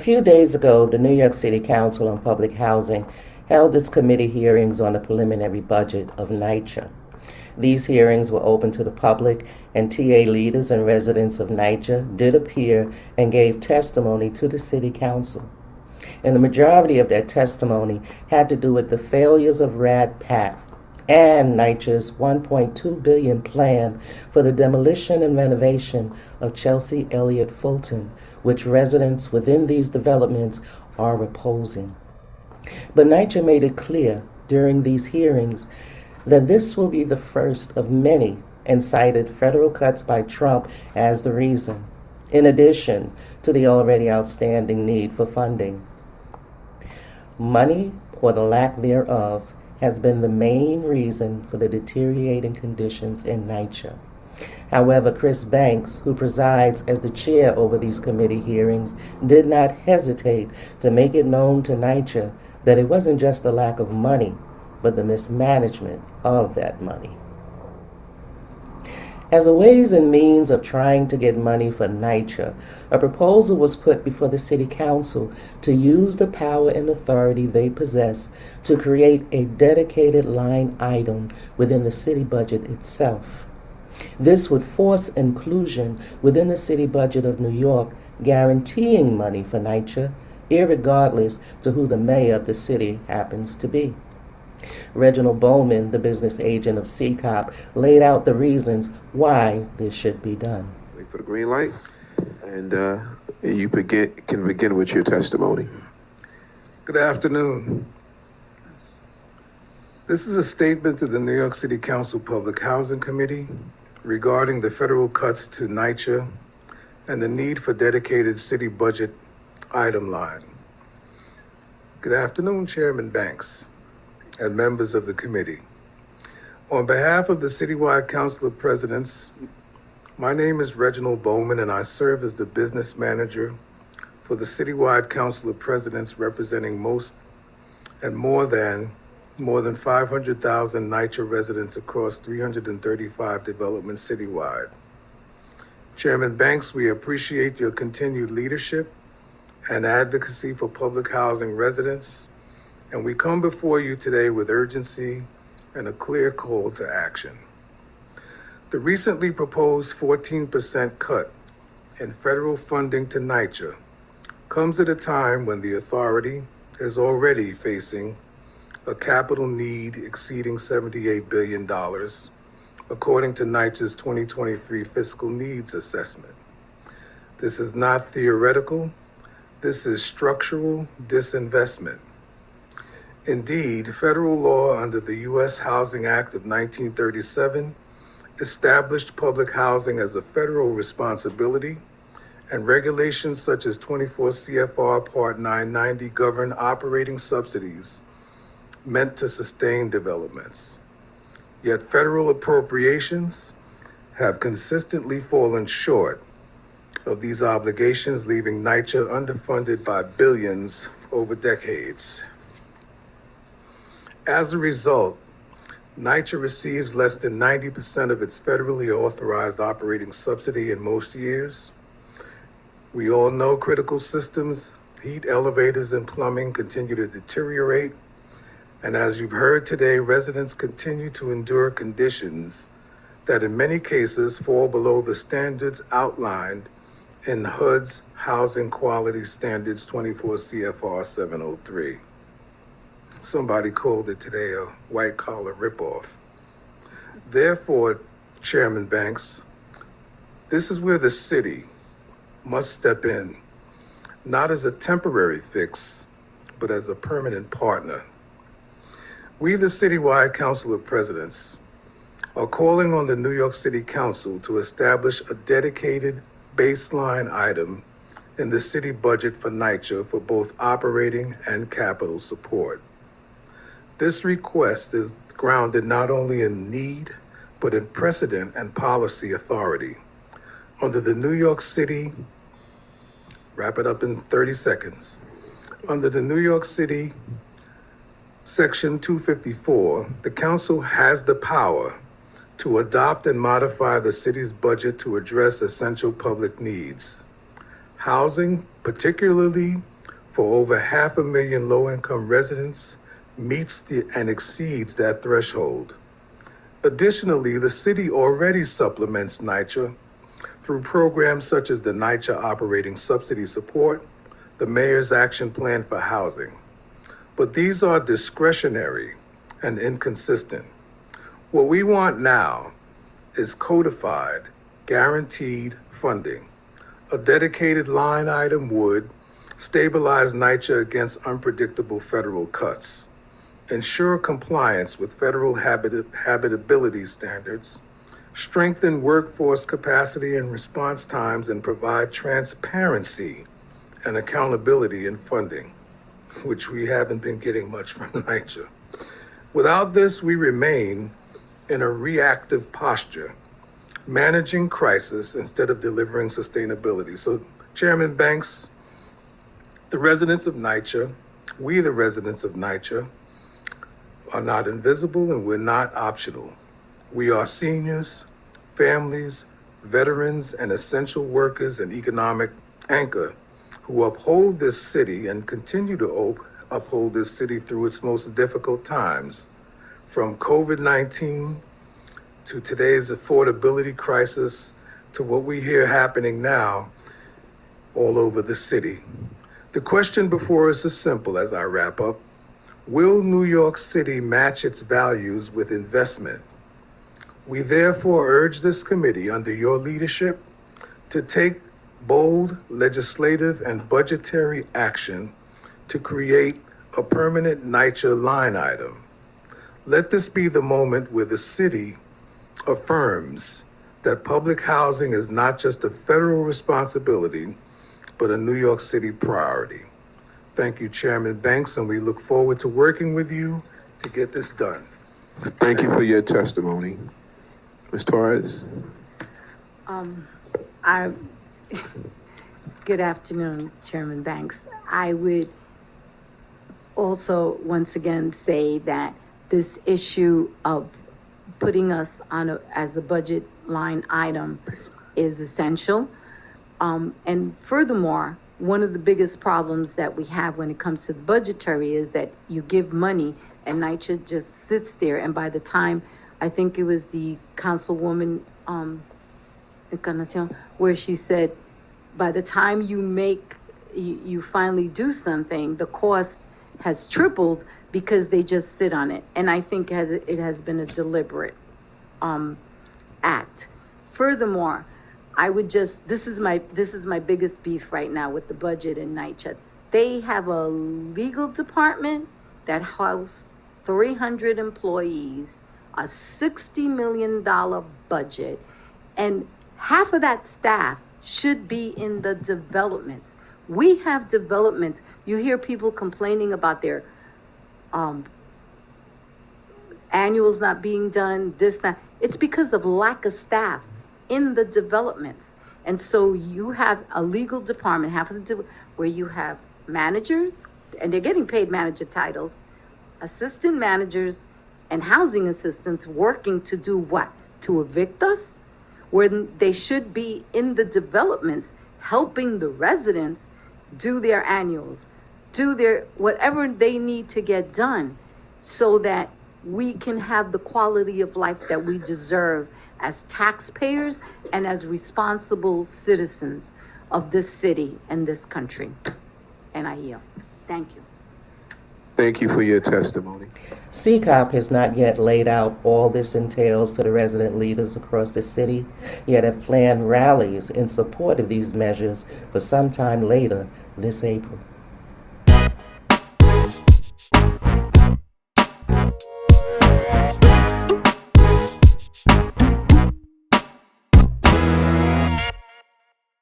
few days ago, the New York City Council on Public Housing held its committee hearings on the preliminary budget of NYCHA. These hearings were open to the public, and TA leaders and residents of NYCHA did appear and gave testimony to the City Council. And the majority of their testimony had to do with the failures of RAD-PAC and NYCHA's $1.2 billion plan for the demolition and renovation of Chelsea Elliott Fulton, which residents within these developments are opposing. But NYCHA made it clear during these hearings that this will be the first of many, and cited federal cuts by Trump as the reason, in addition to the already outstanding need for funding. Money, or the lack thereof, has been the main reason for the deteriorating conditions in NYCHA. However, Chris Banks, who presides as the chair over these committee hearings, did not hesitate to make it known to NYCHA that it wasn't just a lack of money, but the mismanagement of that money. As a ways and means of trying to get money for NYCHA, a proposal was put before the City Council to use the power and authority they possess to create a dedicated line item within the city budget itself. This would force inclusion within the city budget of New York, guaranteeing money for NYCHA, irregardless to who the mayor of the city happens to be. Reginald Bowman, the business agent of Ccop'S, laid out the reasons why this should be done. Wait for the green light, and you can begin with your testimony. Good afternoon. This is a statement to the New York City Council Public Housing Committee regarding the federal cuts to NYCHA and the need for dedicated city budget item line. Good afternoon, Chairman Banks and members of the committee. On behalf of the Citywide Council of Presidents, my name is Reginald Bowman, and I serve as the business manager for the Citywide Council of Presidents, representing more than 500,000 NYCHA residents across 335 developments citywide. Chairman Banks, we appreciate your continued leadership and advocacy for public housing residents, and we come before you today with urgency and a clear call to action. The recently proposed 14% cut in federal funding to NYCHA comes at a time when the authority is already facing a capital need exceeding $78 billion, according to NYCHA's 2023 fiscal needs assessment. This is not theoretical, this is structural disinvestment. Indeed, federal law under the U.S. Housing Act of 1937 established public housing as a federal responsibility, and regulations such as 24 CFR Part 990 govern operating subsidies meant to sustain developments. Yet federal appropriations have consistently fallen short of these obligations, leaving NYCHA underfunded by billions over decades. As a result, NYCHA receives less than 90% of its federally authorized operating subsidy in most years. We all know critical systems, heat, elevators, and plumbing continue to deteriorate. And as you've heard today, residents continue to endure conditions that in many cases fall below the standards outlined in HUD's Housing Quality Standards 24 CFR 703. Somebody called it today a white-collar ripoff. Therefore, Chairman Banks, this is where the city must step in, not as a temporary fix, but as a permanent partner. We, the Citywide Council of Presidents, are calling on the New York City Council to establish a dedicated baseline item in the city budget for NYCHA for both operating and capital support. This request is grounded not only in need, but in precedent and policy authority. Under the New York City, wrap it up in 30 seconds. Under the New York City Section 254, the council has the power to adopt and modify the city's budget to address essential public needs. Housing, particularly for over 500,000 low-income residents, meets and exceeds that threshold. Additionally, the city already supplements NYCHA through programs such as the NYCHA Operating Subsidy Support, the Mayor's Action Plan for Housing. But these are discretionary and inconsistent. What we want now is codified, guaranteed funding. A dedicated line item would stabilize NYCHA against unpredictable federal cuts, ensure compliance with federal habitability standards, strengthen workforce capacity and response times, and provide transparency and accountability in funding, which we haven't been getting much from NYCHA. Without this, we remain in a reactive posture, managing crisis instead of delivering sustainability. So, Chairman Banks, the residents of NYCHA, we the residents of NYCHA, are not invisible and we're not optional. We are seniors, families, veterans, and essential workers and economic anchor who uphold this city and continue to uphold this city through its most difficult times, from COVID-19 to today's affordability crisis to what we hear happening now all over the city. The question before us is simple as I wrap up. Will New York City match its values with investment? We therefore urge this committee under your leadership to take bold legislative and budgetary action to create a permanent NYCHA line item. Let this be the moment where the city affirms that public housing is not just a federal responsibility, but a New York City priority. Thank you, Chairman Banks, and we look forward to working with you to get this done. Thank you for your testimony. Ms. Torres? Good afternoon, Chairman Banks. I would also once again say that this issue of putting us on as a budget line item is essential. And furthermore, one of the biggest problems that we have when it comes to the budgetary is that you give money and NYCHA just sits there, and by the time, I think it was the Councilwoman Encarnacion, where she said, by the time you finally do something, the cost has tripled because they just sit on it. And I think it has been a deliberate act. Furthermore, I would this is my biggest beef right now with the budget in NYCHA. They have a legal department that houses 300 employees, a $60 million budget, and half of that staff should be in the developments. We have developments. You hear people complaining about their annuals not being done, it's because of lack of staff in the developments. And so you have a legal department, where you have managers, and they're getting paid manager titles, assistant managers, and housing assistants working to do what? To evict us? Where they should be in the developments helping the residents do their annuals, do their whatever they need to get done, so that we can have the quality of life that we deserve as taxpayers and as responsible citizens of this city and this country. And I yield. Thank you. Thank you for your testimony. Ccop'S has not yet laid out all this entails to the resident leaders across the city, yet have planned rallies in support of these measures for sometime later this April.